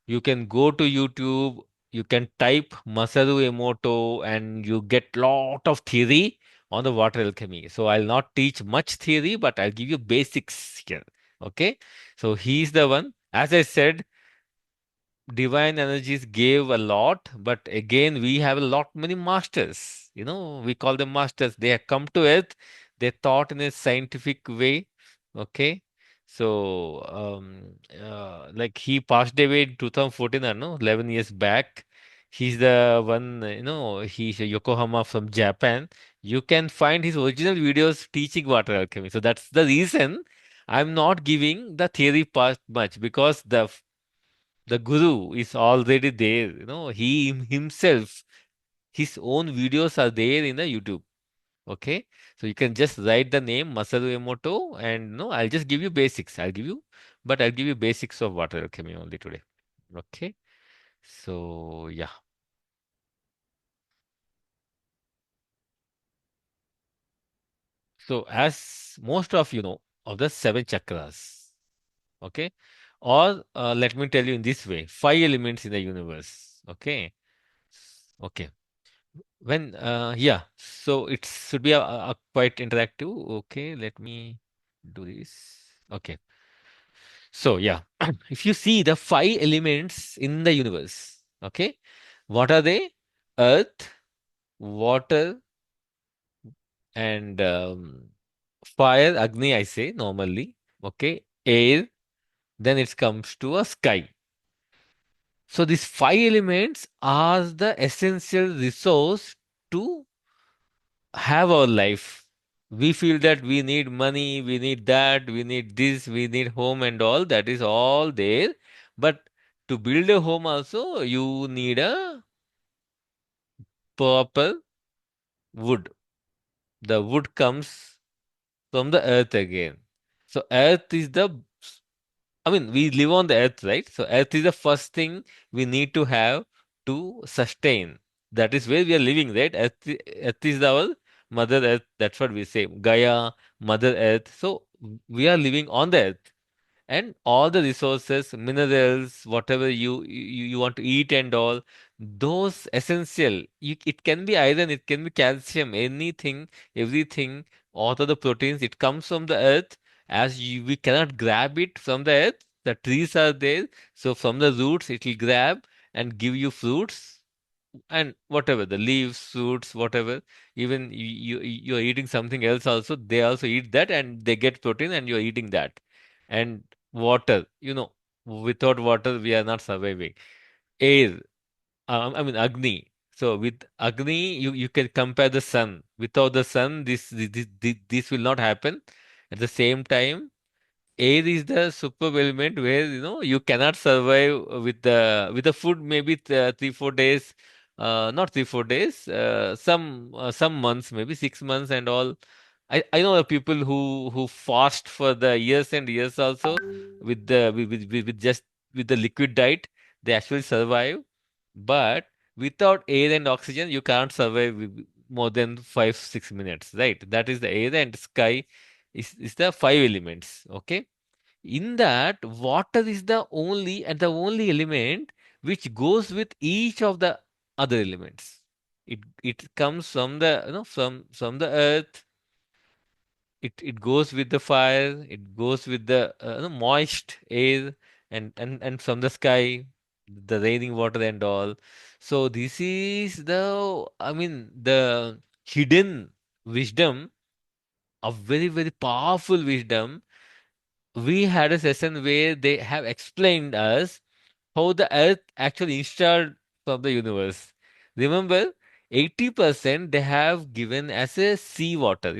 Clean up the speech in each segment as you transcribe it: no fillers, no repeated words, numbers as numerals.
You can go to YouTube, you can type Masaru Emoto, and you get lot of theory on the water alchemy. So I'll not teach much theory, but I'll give you basics here. Okay. So he's the one. As I said, divine energies gave a lot, but again we have a lot many masters. We call them masters. They have come to earth, they taught in a scientific way. Okay. So like he passed away in 2014, I know, 11 years back. He's the one, he's a Yokohama from Japan. You can find his original videos teaching water alchemy. So that's the reason I'm not giving the theory part much, because the guru is already there. He himself, his own videos are there in the YouTube. Okay. So you can just write the name Masaru Emoto, and no, I'll just give you basics. But I'll give you basics of water alchemy only today. Okay. So yeah. So as most of you know of the seven chakras. Okay. Or let me tell you in this way, five elements in the universe. Okay. Okay. Yeah, so it should be a quite interactive. Okay, let me do this. Okay, so yeah, if you see the five elements in the universe, okay, what are they? Earth, water, and fire, Agni, I say normally. Okay, air, then it comes to a sky. So these five elements are the essential resource to have our life. We feel that we need money, we need that, we need this, we need home and all. That is all there. But to build a home also, you need a proper wood. The wood comes from the earth again. So earth is we live on the earth, right? So earth is the first thing we need to have to sustain. That is where we are living, right? Earth is our mother earth. That's what we say. Gaia, mother earth. So we are living on the earth, and all the resources, minerals, whatever you want to eat and all, those essential. It can be iron, it can be calcium, anything, everything, all of the proteins. It comes from the earth. We cannot grab it from the earth. The trees are there, so from the roots it will grab and give you fruits and whatever the leaves, fruits, whatever. Even you're eating something else also. They also eat that and they get protein, and you're eating that. And water, without water we are not surviving. Air, Agni. So with Agni, you can compare the sun. Without the sun, this will not happen. At the same time, air is the superb element where you cannot survive with the food. Maybe 3 4 days, not 3 4 days, some months, maybe 6 months and all. I know the people who fast for the years and years also, with just with the liquid diet, they actually survive. But without air and oxygen, you can't survive more than 5 6 minutes, right? That is the air and sky is the five elements. Okay. In that, water is the only element which goes with each of the other elements. It comes from from the earth. It goes with the fire. It goes with the moist air, and from the sky, the raining water and all. So this is the hidden wisdom, a very very powerful wisdom. We had a session where they have explained us how the earth actually installed from the universe. Remember, 80% they have given as a sea water,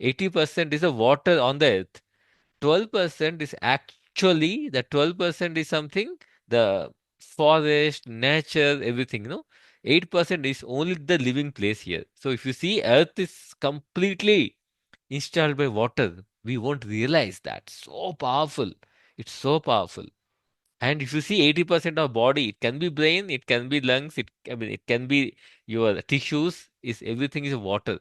80% is a water on the earth. 12% is actually, the 12% is something, the forest, nature, everything, 8% is only the living place here. So if you see, earth is completely installed by water. We won't realize that. So powerful. It's so powerful. And if you see, 80% of body, it can be brain, it can be lungs, it can be your tissues, is everything is water.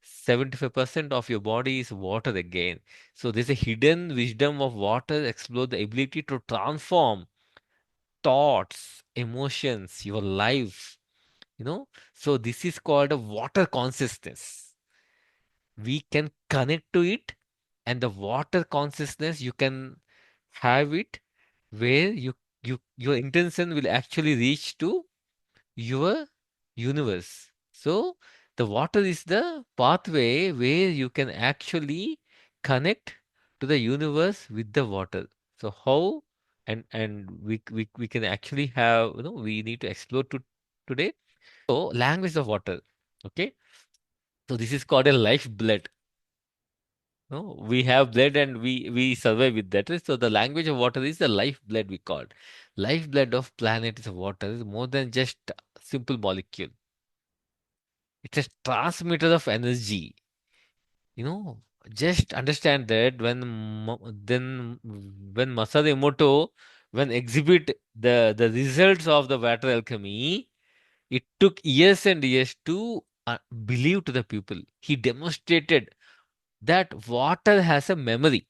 75% of your body is water again. So there's a hidden wisdom of water, explore the ability to transform thoughts, emotions, your life, you know. So this is called a water consciousness. We can connect to it, and the water consciousness you can have it where your intention will actually reach to your universe. So the water is the pathway where you can actually connect to the universe with the water. So how, and we can actually have, we need to explore today. So language of water. Okay. So this is called a life blood. No, we have blood and we survive with that. So the language of water is the life blood we call. Life blood of planet is water is more than just a simple molecule. It's a transmitter of energy. You know, just understand that when Masaru Emoto when exhibit the results of the water alchemy, it took years and years to believe to the people. He demonstrated that water has a memory.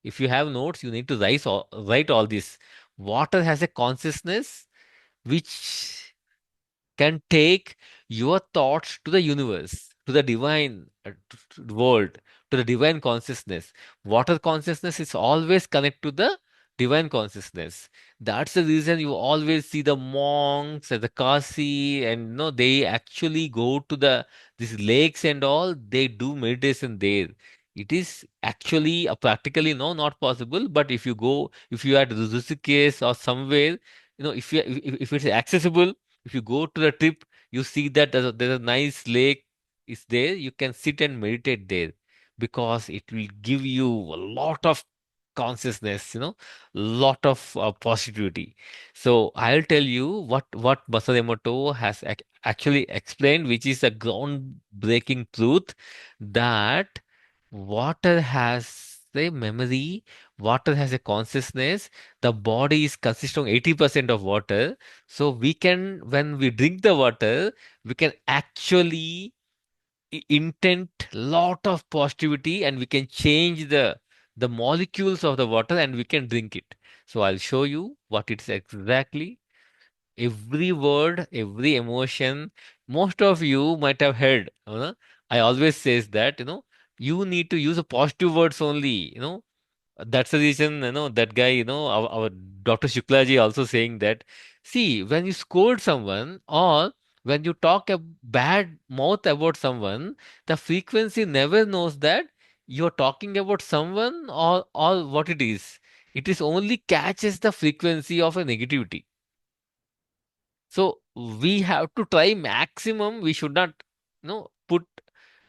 If you have notes, you need to write all this. Water has a consciousness which can take your thoughts to the universe, to the divine to the world, to the divine consciousness. Water consciousness is always connected to the divine consciousness. That's the reason you always see the monks at the Kasi, and they actually go to these lakes and all. They do meditation there. It is actually practically no, not possible. But if you are at Rishikesh or somewhere, if it's accessible, if you go to the trip, you see that there's a nice lake is there. You can sit and meditate there because it will give you a lot of consciousness, lot of positivity. So I'll tell you what Masaru Emoto has actually explained, which is a groundbreaking truth that water has a memory, water has a consciousness. The body is consisting of 80% of water, so we can, when we drink the water, we can actually intent lot of positivity, and we can change the molecules of the water and we can drink it. So I'll show you what it's exactly. Every word, every emotion, most of you might have heard. I always says that you need to use a positive words only. That's the reason, that guy, our Dr. Shuklaji also saying that, see, when you scold someone or when you talk a bad mouth about someone, the frequency never knows that you're talking about someone or what it is. It is only catches the frequency of a negativity. So we have to try maximum. We should not, put,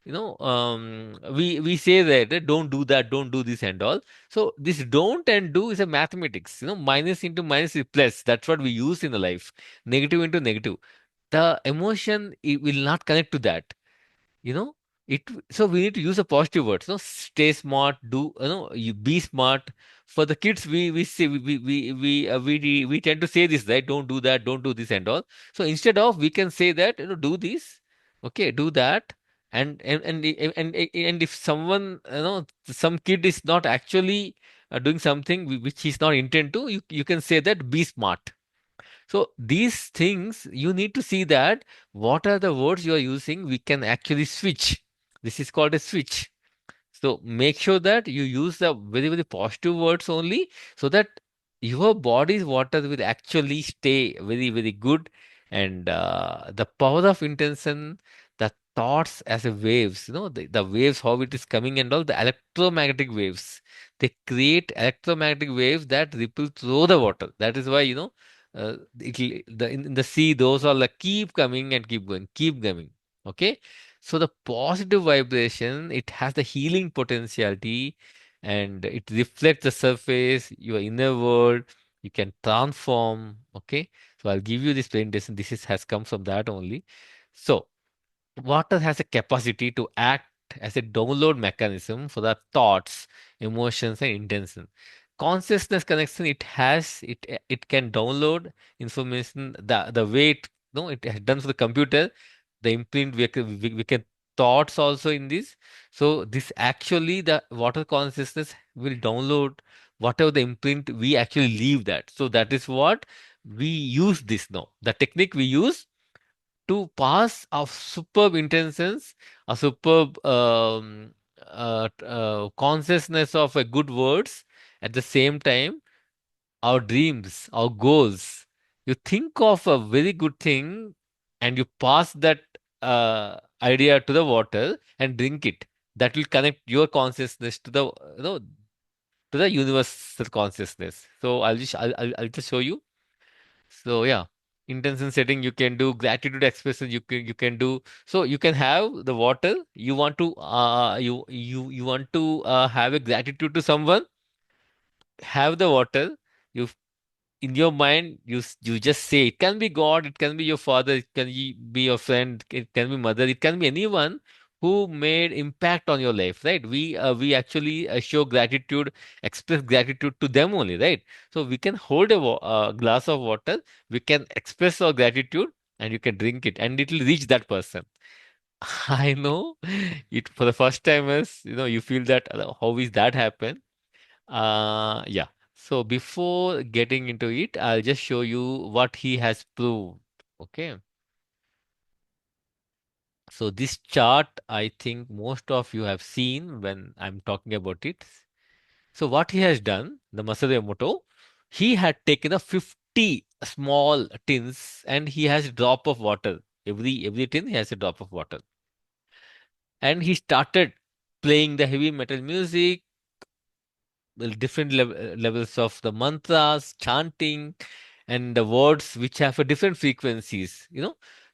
we say that don't do that, don't do this and all. So this don't and do is a mathematics. Minus into minus is plus. That's what we use in the life. Negative into negative. The emotion it will not connect to that you know so we need to use a positive words, stay smart, do, you be smart. For the kids, we say we tend to say this, right? Don't do that, don't do this and all. So instead of, we can say that, do this, okay, do that. And if someone, some kid is not actually doing something which he's not intend to, you can say that be smart. So these things you need to see that what are the words you are using, we can actually switch. This is called a switch. So make sure that you use the very, very positive words only, so that your body's water will actually stay very, very good. And the power of intention, the thoughts as a waves, the waves, how it is coming and all, the electromagnetic waves, they create electromagnetic waves that ripple through the water. That is why, in the sea, those are like keep coming and keep going, keep coming. Okay. So the positive vibration, it has the healing potentiality, and it reflects the surface, your inner world. You can transform. Okay. So I'll give you this presentation. Has come from that only. So water has a capacity to act as a download mechanism for the thoughts, emotions, and intention. Consciousness connection, it can download information the way it, no, it has done for the computer. The imprint we can thoughts also in this. So this actually, the water consciousness will download whatever the imprint we actually leave that. So that is what we use this now. The technique we use to pass our superb intentions, a superb consciousness of a good words. At the same time, our dreams, our goals. You think of a very good thing and you pass that idea to the water and drink it. That will connect your consciousness to the to the universal consciousness. So I'll just show you. So yeah, intention setting you can do, gratitude expression you can do. So you can have the water. You want to you want to have a gratitude to someone. Have the water. You in your mind you just say it can be god, it can be your father, it can be your friend, it can be mother, it can be anyone who made impact on your life, right? We actually show gratitude, express gratitude to them only, right? So we can hold a glass of water, we can express our gratitude, and you can drink it and it will reach that person. I know it for the first timers, you feel that how is that happen. Yeah. So before getting into it, I'll just show you what he has proved. Okay. So this chart, I think most of you have seen when I'm talking about it. So what he has done, the Masaru Emoto, he had taken a 50 small tins and he has a drop of water. Every tin he has a drop of water. And he started playing the heavy metal music, different levels of the mantras, chanting, and the words which have a different frequencies.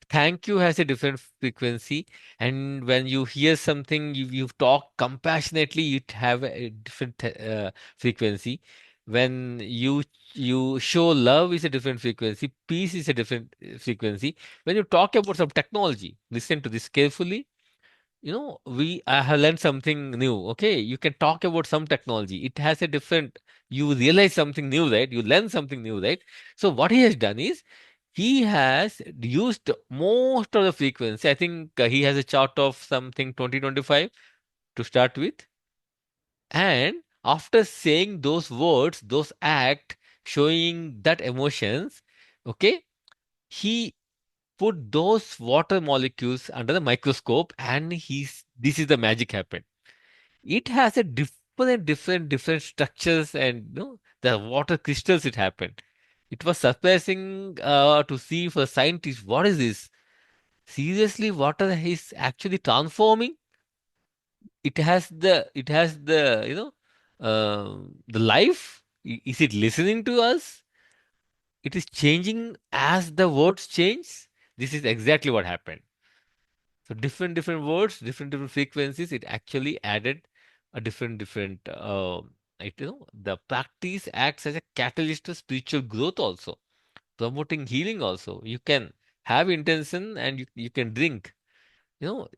Thank you has a different frequency, and when you hear something, you talk compassionately, it have a different frequency. When you show love is a different frequency, peace is a different frequency. When you talk about some technology, listen to this carefully. We I have learned something new. Okay, you can talk about some technology, it has a different, you realize something new, right? You learn something new, right? So what he has done is he has used most of the frequency. I think he has a chart of something 2025 to start with, and after saying those words, those act, showing that emotions, okay, he put those water molecules under the microscope, and this is the magic happened. It has a different structures, and the water crystals it happened. It was surprising to see for scientists. What is this? Seriously, water is actually transforming. It has the the life. Is it listening to us? It is changing as the words change. This is exactly what happened. So different words, different frequencies. It actually added a different. The practice acts as a catalyst to spiritual growth also, promoting healing also. You can have intention and you can drink.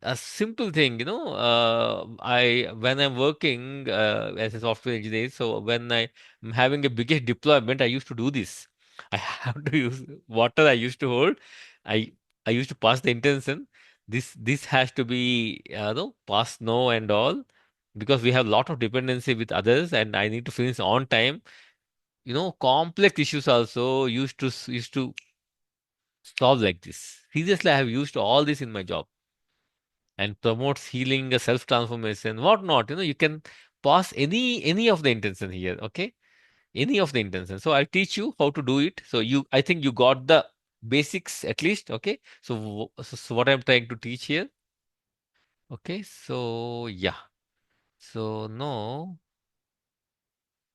A simple thing. I when I'm working as a software engineer, so when I'm having a biggest deployment, I used to do this. I have to use water. I used to hold. I I used to pass the intention. This has to be no pass no and all, because we have a lot of dependency with others, and I need to finish on time. Complex issues also used to solve like this. Seriously, I have used all this in my job, and promotes healing, self transformation, whatnot. You can pass any of the intention here. Okay, any of the intention. So I'll teach you how to do it. So I think you got the basics at least. Okay, so so what I'm trying to teach here. Okay, so yeah. So no,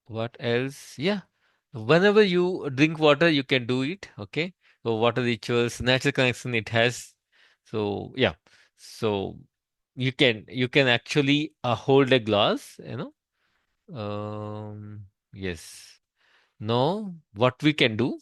what else? Yeah, whenever you drink water, you can do it. Okay, so water rituals, natural connection it has. So yeah, so you can actually hold a glass. Yes. Now what we can do?